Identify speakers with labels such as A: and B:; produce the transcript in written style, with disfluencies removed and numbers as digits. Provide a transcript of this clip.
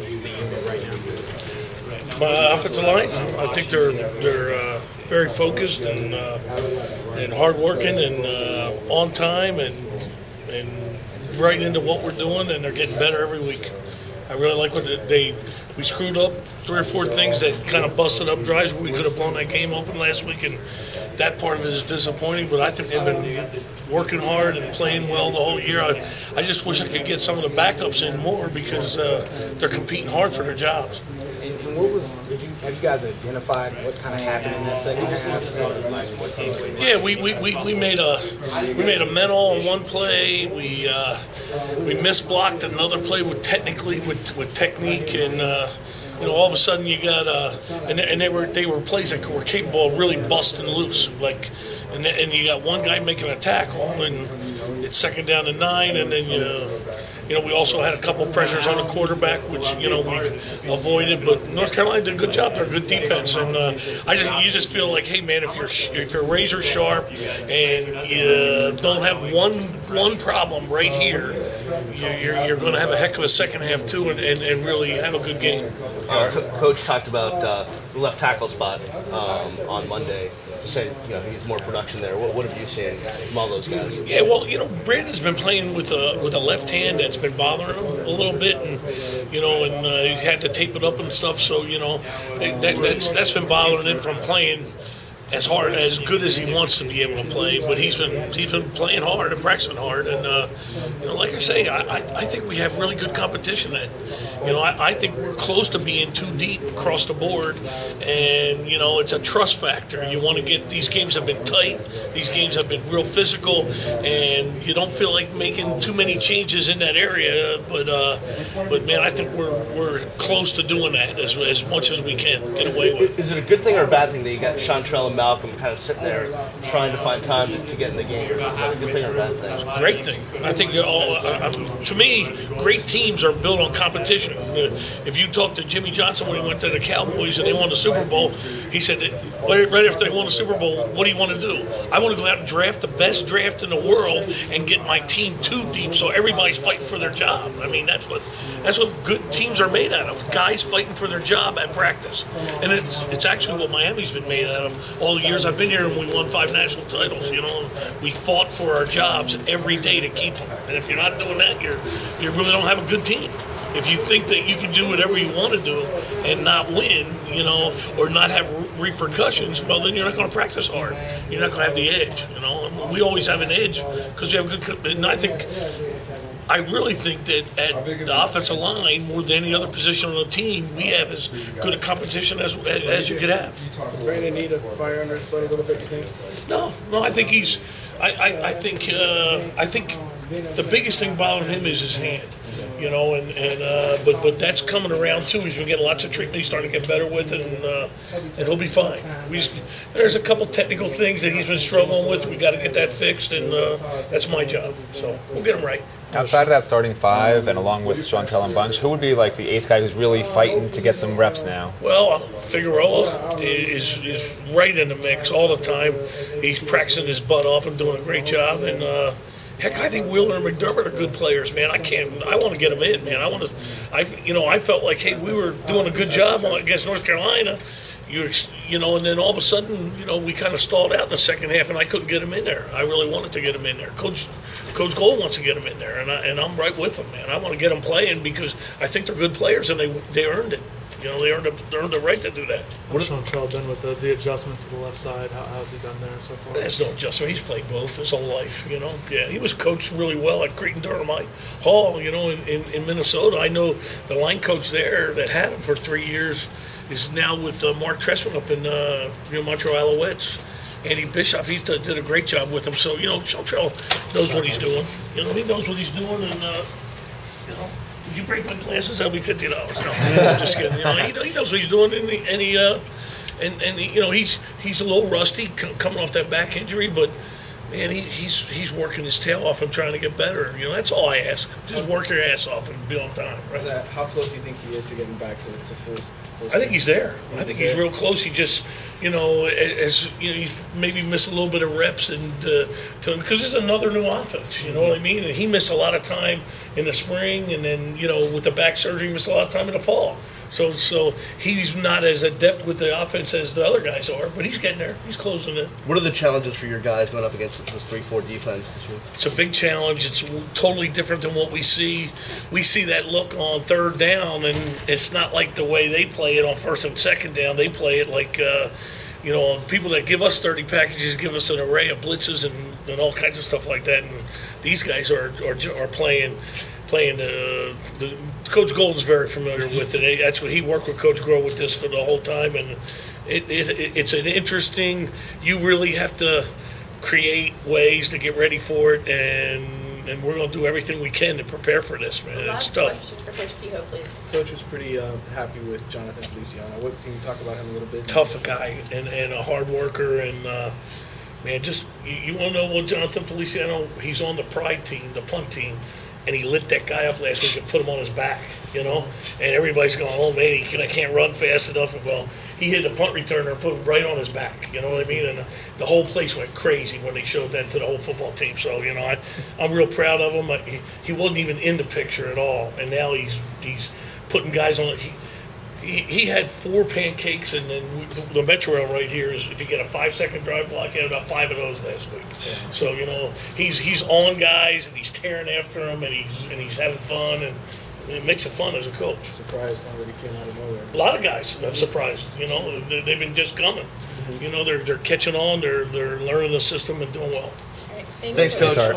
A: the unit right now?
B: My offensive line, I think they're very focused and hardworking and on time and right into what we're doing, and they're getting better every week. I really like what we screwed up 3 or 4 things that kind of busted up drives. We could have blown that game open last week, and that part of it is disappointing. But I think they've been working hard and playing well the whole year. I just wish I could get some of the backups in more because they're competing hard for their jobs.
A: And what have you guys identified what kind of happened in that second half?
B: Yeah, we made a mental on one play. We misblocked another play with technique, and all of a sudden you got and they were plays that were capable of really busting loose, and you got one guy making a tackle, and it's second down and 9, and then we also had a couple pressures on the quarterback, which we've avoided. But North Carolina did a good job. They're a good defense, and you just feel like, hey man, if you're razor sharp and you don't have one problem right here, you're going to have a heck of a second half too, and really have a good game.
C: Coach talked about the left tackle spot on Monday. Said he needs more production there. What have you seen from all those guys?
B: Yeah, well, Brandon's been playing with a left hand that's been bothering him a little bit, and he had to tape it up and stuff. So that's been bothering him from playing as good as he wants to be able to play. But he's been playing hard and practicing hard, and like I say, I think we have really good competition. I think we're close to being too deep across the board, and it's a trust factor. You want to get these games have been tight. These games have been real physical, and you don't feel like making too many changes in that area. But man, I think we're close to doing that as much as we can get away with.
C: Is it a good thing or a bad thing that you got Chantrell and Malcolm kind of sitting there trying to find time to get in the game? Is that a good thing or a bad thing?
B: Great thing. I think to me, great teams are built on competition. If you talk to Jimmy Johnson when he went to the Cowboys and they won the Super Bowl, he said that right after they won the Super Bowl, what do you want to do? I want to go out and draft the best draft in the world and get my team too deep so everybody's fighting for their job. I mean, that's what good teams are made out of. Guys fighting for their job at practice. And it's actually what Miami's been made out of all the years I've been here, and we won 5 national titles. We fought for our jobs every day to keep them. And if you're not doing that, you really don't have a good team. If you think that you can do whatever you want to do and not win, or not have repercussions, well, then you're not going to practice hard. You're not going to have the edge. We always have an edge because you have good. And I really think that at the offensive line, more than any other position on the team, we have as good a competition as you could have.
D: Does Brandon need a fire under his butt a little bit, you think?
B: No, I think he's. I think the biggest thing bothering him is his hand. But that's coming around too. He's been getting lots of treatment. He's starting to get better with it, and he'll be fine. There's a couple technical things that he's been struggling with. We got to get that fixed, and that's my job. So we'll get him right.
E: Outside of that starting 5, and along with Chantrell and Bunch, who would be like the 8th guy who's really fighting to get some reps now?
B: Well, Figueroa is right in the mix all the time. He's practicing his butt off and doing a great job, and heck, I think Wheeler and McDermott are good players, man. I want to get them in, man. I felt like, hey, we were doing a good job against North Carolina. And then all of a sudden, we kind of stalled out in the second half, and I couldn't get him in there. I really wanted to get him in there. Coach Gold wants to get him in there, and I'm right with him, man. I want to get them playing because I think they're good players, and they earned it. They earned the right to do that.
F: What has Chantrell done with the adjustment to the left side? How has he done there so far?
B: There's no adjustment. He's played both his whole life, Yeah, he was coached really well at Cretan-Durham Hall, in Minnesota. I know the line coach there that had him for 3 years is now with Mark Tressman up in Montreal Alouettes. Andy Bischoff, he did a great job with him. So, Chantrell knows what he's doing. He knows what he's doing, and, would you break my glasses? That'll be $50. No, I'm just kidding. He knows what he's doing, and he's a little rusty coming off that back injury, but man, he's working his tail off and trying to get better. You know, that's all I ask. Just work your ass off and be on time. Right?
D: How close do you think he is to getting back to full
B: I think he's there. I think he's real close. He just, you know, as you know, he maybe missed a little bit of reps and because it's another new offense. You know what I mean? And he missed a lot of time in the spring, and then with the back surgery, he missed a lot of time in the fall. So he's not as adept with the offense as the other guys are, but he's getting there. He's closing it.
C: What are the challenges for your guys going up against this 3-4 defense this week?
B: It's a big challenge. It's totally different than what we see. We see that look on third down, and it's not like the way they play it on first and second down. They play it like, people that give us 30 packages give us an array of blitzes and all kinds of stuff like that. And these guys are playing the Coach Golden's very familiar with it. That's what he worked with Coach Groh with this for the whole time, and it's an interesting. You really have to create ways to get ready for it, and we're going to do everything we can to prepare for this, man. It's tough.
G: Question for Coach Kehoe, please.
D: Coach was pretty happy with Jonathan Feliciano. What can you talk about him a little bit?
B: Tough guy and a hard worker, and man, just you want to know what Jonathan Feliciano? He's on the pride team, the punt team. And he lit that guy up last week and put him on his back, And everybody's going, oh, man, I can't run fast enough. And, well, he hit a punt returner and put him right on his back, you know what I mean? And the whole place went crazy when they showed that to the whole football team. So, I'm real proud of him. He wasn't even in the picture at all. And now he's putting guys on it. He had 4 pancakes, and then the Metro Rail right here is if you get a 5-second drive block, he had about 5 of those last week. Yeah. So he's on guys and he's tearing after them and he's having fun, and it makes it fun as a coach.
D: Surprised how that he came out of nowhere.
B: A lot of guys have surprised. They've been just coming. Mm-hmm. They're catching on. They're learning the system and doing well.
G: All right.
C: Thanks, Coach.
B: All right.